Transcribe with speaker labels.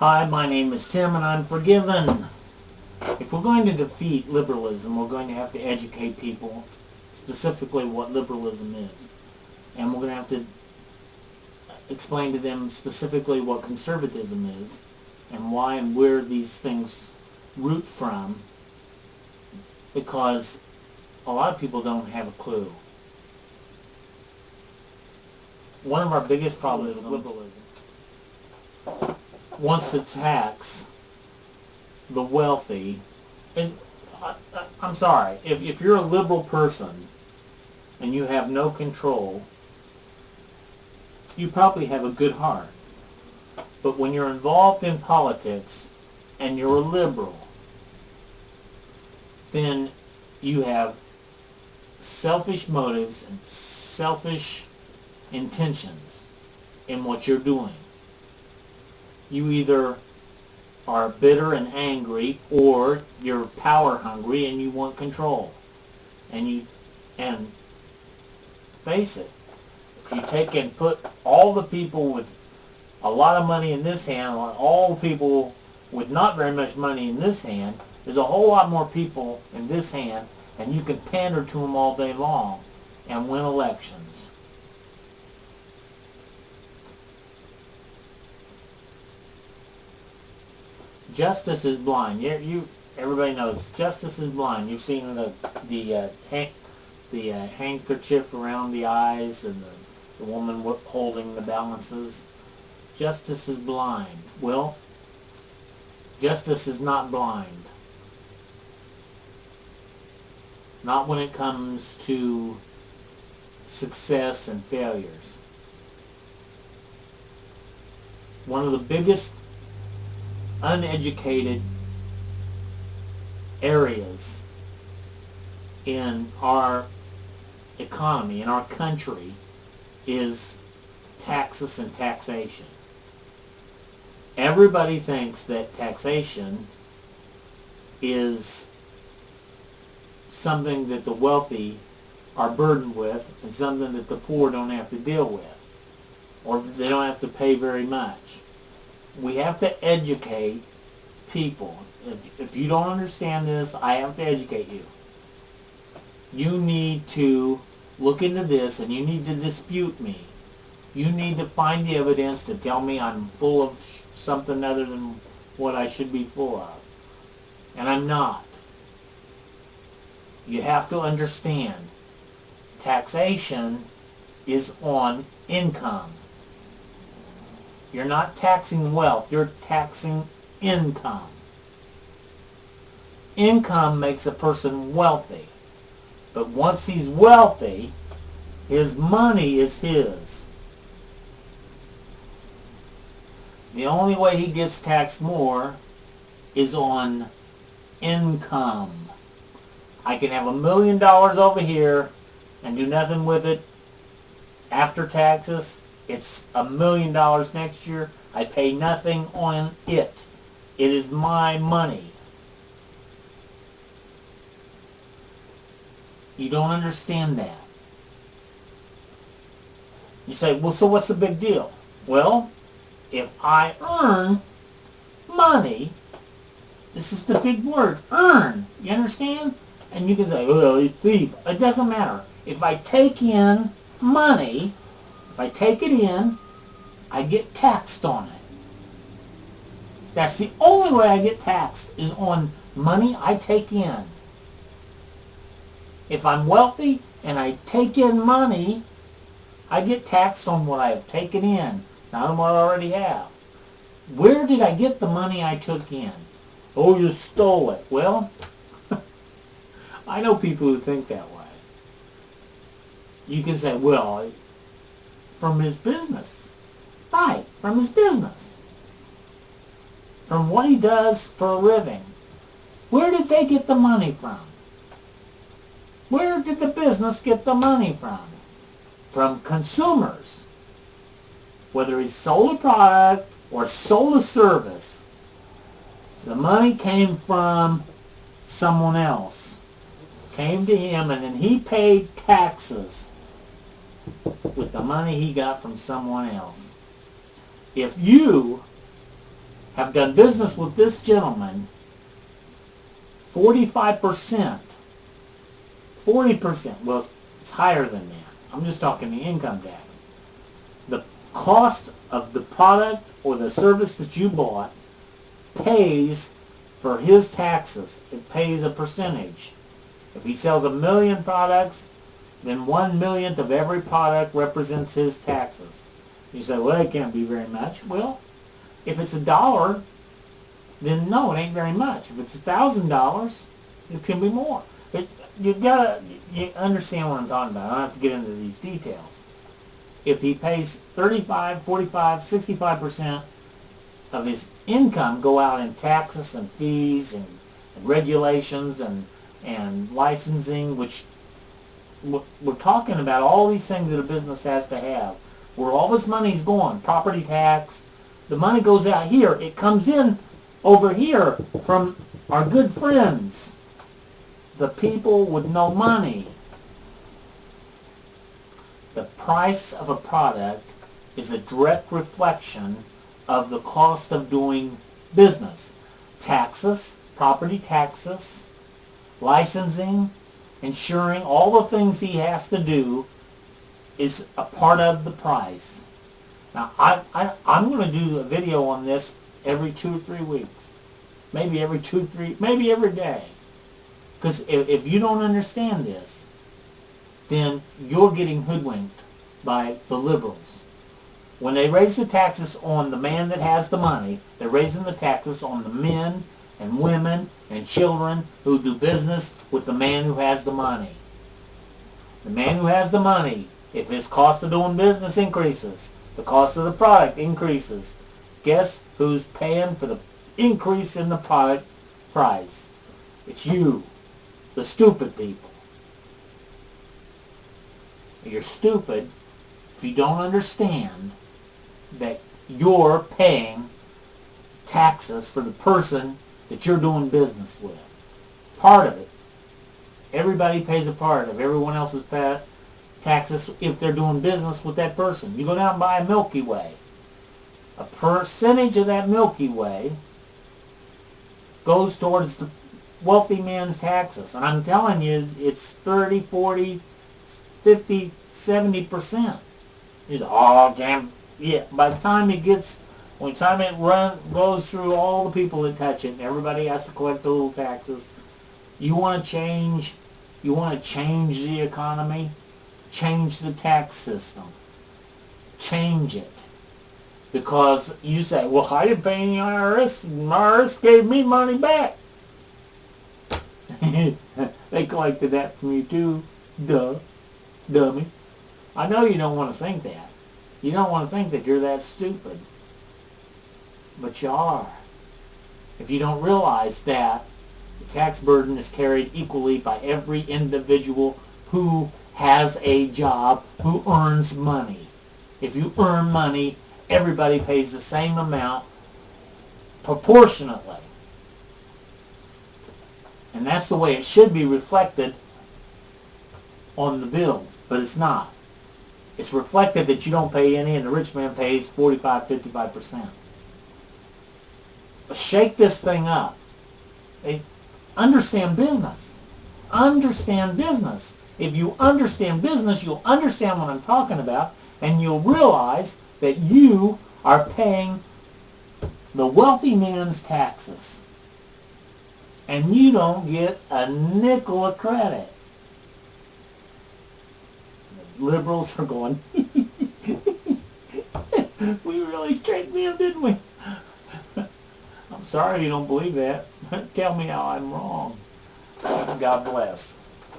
Speaker 1: Hi, my name is Tim and I'm forgiven. If we're going to defeat liberalism, we're going to have to educate people specifically what liberalism is. And we're going to have to explain to them specifically what conservatism is and why and where these things root from, because a lot of people don't have a clue. One of our biggest problems is liberalism wants to tax the wealthy. And I'm sorry, if you're a liberal person and you have no control, you probably have a good heart. But when you're involved in politics and you're a liberal, then you have selfish motives and selfish intentions in what you're doing. You either are bitter and angry, or you're power hungry and you want control. And face it, if you take and put all the people with a lot of money in this hand and all the people with not very much money in this hand, there's a whole lot more people in this hand, and you can pander to them all day long and win elections. Justice is blind. Everybody knows justice is blind. You've seen the handkerchief around the eyes and the woman holding the balances. Justice is blind. Well, justice is not blind. Not when it comes to success and failures. One of the biggest uneducated areas in our economy, in our country, is taxes and taxation. Everybody thinks that taxation is something that the wealthy are burdened with and something that the poor don't have to deal with, or they don't have to pay very much. We have to educate people. If you don't understand this, I have to educate you. You need to look into this, and you need to dispute me. You need to find the evidence to tell me I'm full of something other than what I should be full of. And I'm not. You have to understand, taxation is on income. You're not taxing wealth, you're taxing income. Income makes a person wealthy. But once he's wealthy, his money is his. The only way he gets taxed more is on income. I can have $1 million over here and do nothing with it after taxes. It's $1 million next year. I pay nothing on it. It is my money. You don't understand that. You say, well, so what's the big deal? Well, if I earn money, this is the big word, earn. You understand? And you can say, well, you thief. It doesn't matter. If I take in money, if I take it in, I get taxed on it. That's the only way I get taxed, is on money I take in. If I'm wealthy and I take in money, I get taxed on what I have taken in, not on what I already have. Where did I get the money I took in? Oh, you stole it. Well, I know people who think that way. You can say, well, from his business. Right, from his business. From what he does for a living. Where did they get the money from? Where did the business get the money from? From consumers. Whether he sold a product or sold a service, the money came from someone else. Came to him, and then he paid taxes with the money he got from someone else. If you have done business with this gentleman, 45%, 40%, well, it's higher than that. I'm just talking the income tax. The cost of the product or the service that you bought pays for his taxes. It pays a percentage. If he sells 1 million products, then 1/1,000,000th of every product represents his taxes. You say, well, that can't be very much. Well, if it's $1, then no, it ain't very much. If it's $1,000, it can be more. You understand what I'm talking about. I don't have to get into these details. If he pays 35, 45, 65% of his income go out in taxes and fees and regulations and licensing, which we're talking about all these things that a business has to have, where all this money's going, property tax, the money goes out here, it comes in over here from our good friends, the people with no money. The price of a product is a direct reflection of the cost of doing business. Taxes, property taxes, licensing, insuring, all the things he has to do is a part of the price. Now, I'm going to do a video on this every 2 or 3 weeks. Maybe every 2, 3, maybe every day. Because if you don't understand this, then you're getting hoodwinked by the liberals. When they raise the taxes on the man that has the money, they're raising the taxes on the men and women and children who do business with the man who has the money. The man who has the money, if his cost of doing business increases, the cost of the product increases, guess who's paying for the increase in the product price? It's you, the stupid people. You're stupid if you don't understand that you're paying taxes for the person that you're doing business with. Part of it. Everybody pays a part of everyone else's taxes if they're doing business with that person. You go down and buy a Milky Way. A percentage of that Milky Way goes towards the wealthy man's taxes. And I'm telling you, it's 30, 40, 50, 70%. You say, oh, damn. Yeah, by the time it goes through all the people that touch it, and everybody has to collect the little taxes, you want to change the economy, change the tax system. Change it. Because you say, well, I didn't pay any IRS, and IRS gave me money back. They collected that from you too, dummy. I know you don't want to think that. You don't want to think that you're that stupid. But you are. If you don't realize that the tax burden is carried equally by every individual who has a job, who earns money. If you earn money, everybody pays the same amount proportionately. And that's the way it should be reflected on the bills, but it's not. It's reflected that you don't pay any and the rich man pays 45, 55%. But shake this thing up. Understand business. Understand business. If you understand business, you'll understand what I'm talking about, and you'll realize that you are paying the wealthy man's taxes. And you don't get a nickel of credit. The liberals are going, we really tricked them, didn't we? I'm sorry you don't believe that. Tell me how I'm wrong. God bless.